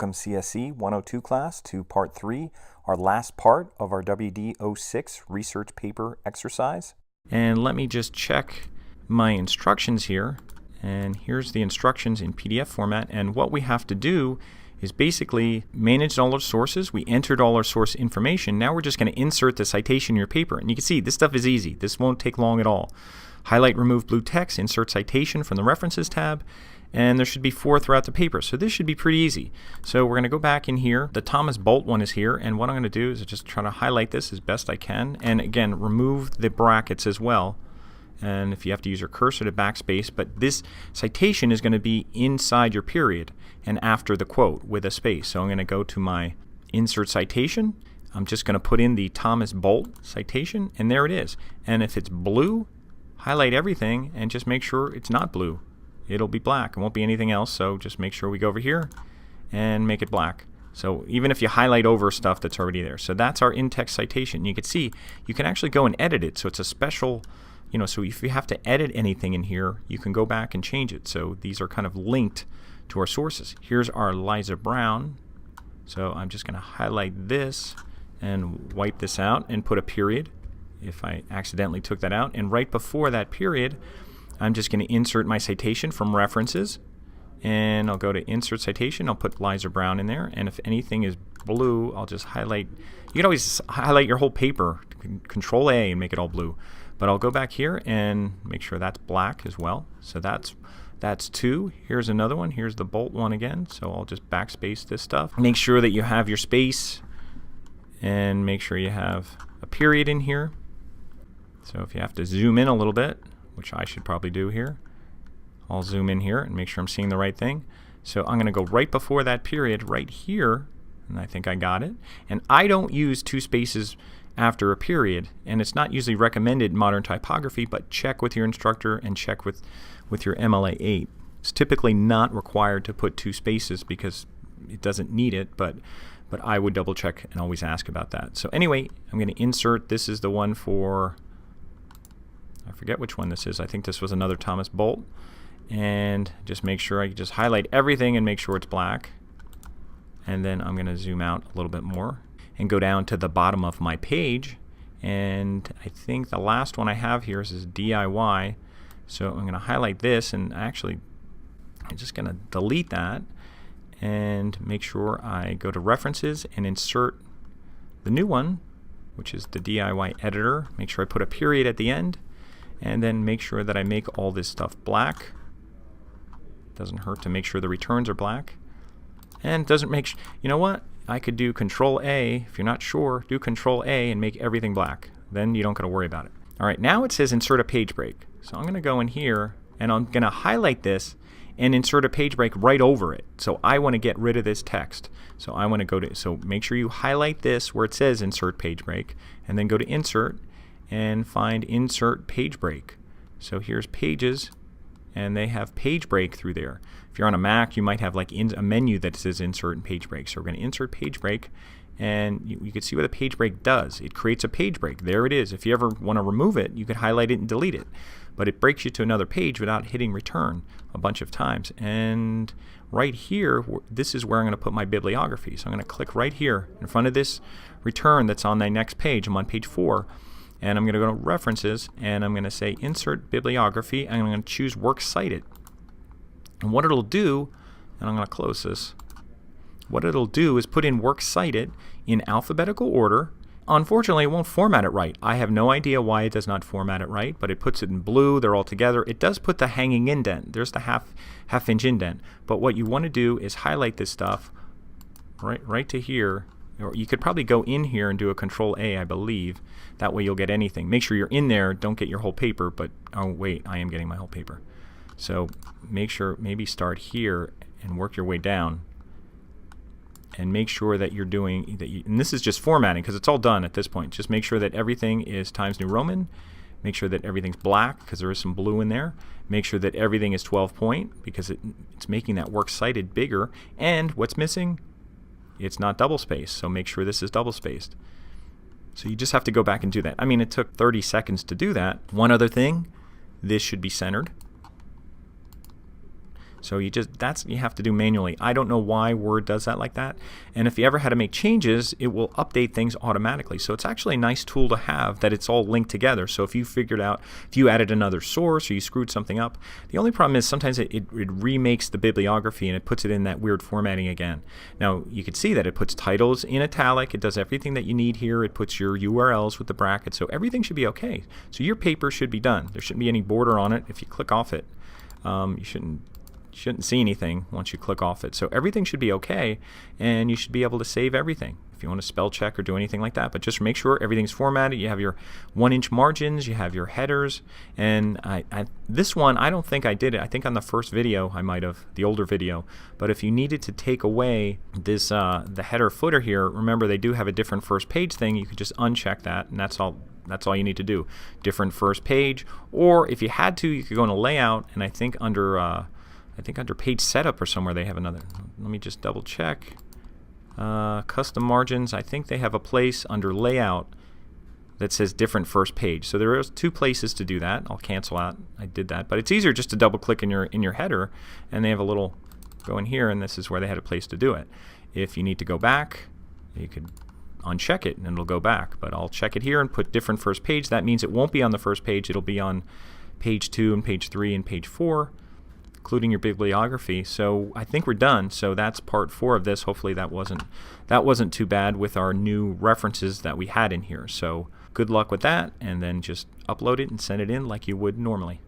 Welcome CSC102 class to part 3, our last part of our WD06 research paper exercise. And let me just check my instructions here. And here's the instructions in PDF format. And what we have to do is basically manage all our sources. We entered all our source information. Now we're just going to insert the citation in your paper. And you can see this stuff is easy. This won't take long at all. Highlight, remove blue text, insert citation from the References tab. And there should be 4 throughout the paper. So this should be pretty easy. So we're going to go back in here. The Thomas Bolt one is here. And what I'm going to do is just try to highlight this as best I can. And again, remove the brackets as well. And if you have to use your cursor to backspace, but this citation is going to be inside your period and after the quote with a space. So I'm going to go to my insert citation. I'm just going to put in the Thomas Bolt citation, and there it is. And if it's blue, highlight everything and just make sure it's not blue. It'll be black. It won't be anything else, so just make sure we go over here and make it black. So even if you highlight over stuff that's already there. So that's our in-text citation. You can see you can actually go and edit it. So it's a special, so if you have to edit anything in here, you can go back and change it. So these are kind of linked to our sources. Here's our Liza Brown. So I'm just going to highlight this and wipe this out and put a period if I accidentally took that out. And right before that period, I'm just going to insert my citation from References. And I'll go to Insert Citation. I'll put Liza Brown in there. And if anything is blue, I'll just highlight. You can always highlight your whole paper. Control A and make it all blue. But I'll go back here and make sure that's black as well. So that's 2. Here's another one. Here's the Bolt one again. So I'll just backspace this stuff. Make sure that you have your space and make sure you have a period in here. So if you have to zoom in a little bit, which I should probably do here, I'll zoom in here and make sure I'm seeing the right thing. So I'm going to go right before that period right here, and I think I got it. And I don't use 2 spaces after a period, and it's not usually recommended in modern typography, but check with your instructor and check with your MLA 8. It's typically not required to put 2 spaces because it doesn't need it, but I would double check and always ask about that. So anyway, I'm going to insert. This is the one for, I forget which one this is. I think this was another Thomas Bolt. And just make sure I just highlight everything and make sure it's black. And then I'm going to zoom out a little bit more and go down to the bottom of my page. And I think the last one I have here is DIY. So I'm going to highlight this, and actually I'm just going to delete that and make sure I go to References and insert the new one, which is the DIY editor. Make sure I put a period at the end, and then make sure that I make all this stuff black. Doesn't hurt to make sure the returns are black. And doesn't make you know what? I could do Control A. If you're not sure, do Control A and make everything black. Then you don't got to worry about it. All right, now it says insert a page break. So I'm going to go in here and I'm going to highlight this and insert a page break right over it. So I want to get rid of this text. So I want to go to, so make sure you highlight this where it says insert page break, and then go to Insert and find Insert Page Break. So here's Pages, and they have Page Break through there. If you're on a Mac, you might have like a menu that says Insert and Page Break. So we're going to insert Page Break, and you can see what a page break does. It creates a page break. There it is. If you ever want to remove it, you could highlight it and delete it. But it breaks you to another page without hitting return a bunch of times. And right here, this is where I'm going to put my bibliography. So I'm going to click right here in front of this return that's on the next page. I'm on page 4. And I'm going to go to References, and I'm going to say Insert Bibliography, and I'm going to choose Works Cited. And what it'll do, and I'm going to close this, what it'll do is put in Works Cited in alphabetical order. Unfortunately, it won't format it right. I have no idea why it does not format it right, but it puts it in blue. They're all together. It does put the hanging indent. There's the half-inch indent. But what you want to do is highlight this stuff right to here. Or you could probably go in here and do a Control A, I believe. That way you'll get anything. Make sure you're in there. Don't get your whole paper, but oh wait, I am getting my whole paper. So make sure, maybe start here and work your way down. And make sure that you're doing, and this is just formatting because it's all done at this point. Just make sure that everything is Times New Roman. Make sure that everything's black because there is some blue in there. Make sure that everything is 12 point because it's making that Works Cited bigger. And what's missing? It's not double spaced, so make sure this is double spaced. So you just have to go back and do that. I mean, it took 30 seconds to do that. One other thing, this should be centered. So you have to do manually. I don't know why Word does that like that. And if you ever had to make changes, it will update things automatically. So it's actually a nice tool to have that it's all linked together. So if you figured out, if you added another source or you screwed something up, the only problem is sometimes it remakes the bibliography and it puts it in that weird formatting again. Now you can see that it puts titles in italic. It does everything that you need here. It puts your URLs with the brackets. So everything should be okay. So your paper should be done. There shouldn't be any border on it. If you click off it, you shouldn't see anything once you click off it. So everything should be okay, and you should be able to save everything if you want to spell check or do anything like that. But just make sure everything's formatted. You have your 1-inch margins, you have your headers, and this one I don't think I did it. I think on the first video I might have, the older video. But if you needed to take away this the header footer here, remember they do have a different first page thing. You could just uncheck that, and that's all. That's all you need to do. Different first page, or if you had to, you could go into layout, and I think under page setup or somewhere they have another. Let me just double check. Custom margins, I think they have a place under layout that says different first page. So there is 2 places to do that. I'll cancel out. I did that, but it's easier just to double click in your header, and they have a little go in here, and this is where they had a place to do it. If you need to go back, you could uncheck it and it'll go back, but I'll check it here and put different first page. That means it won't be on the first page. It'll be on page 2 and page 3 and page 4, including your bibliography. So I think we're done. So that's part 4 of this. Hopefully that wasn't too bad with our new references that we had in here. So good luck with that, and then just upload it and send it in like you would normally.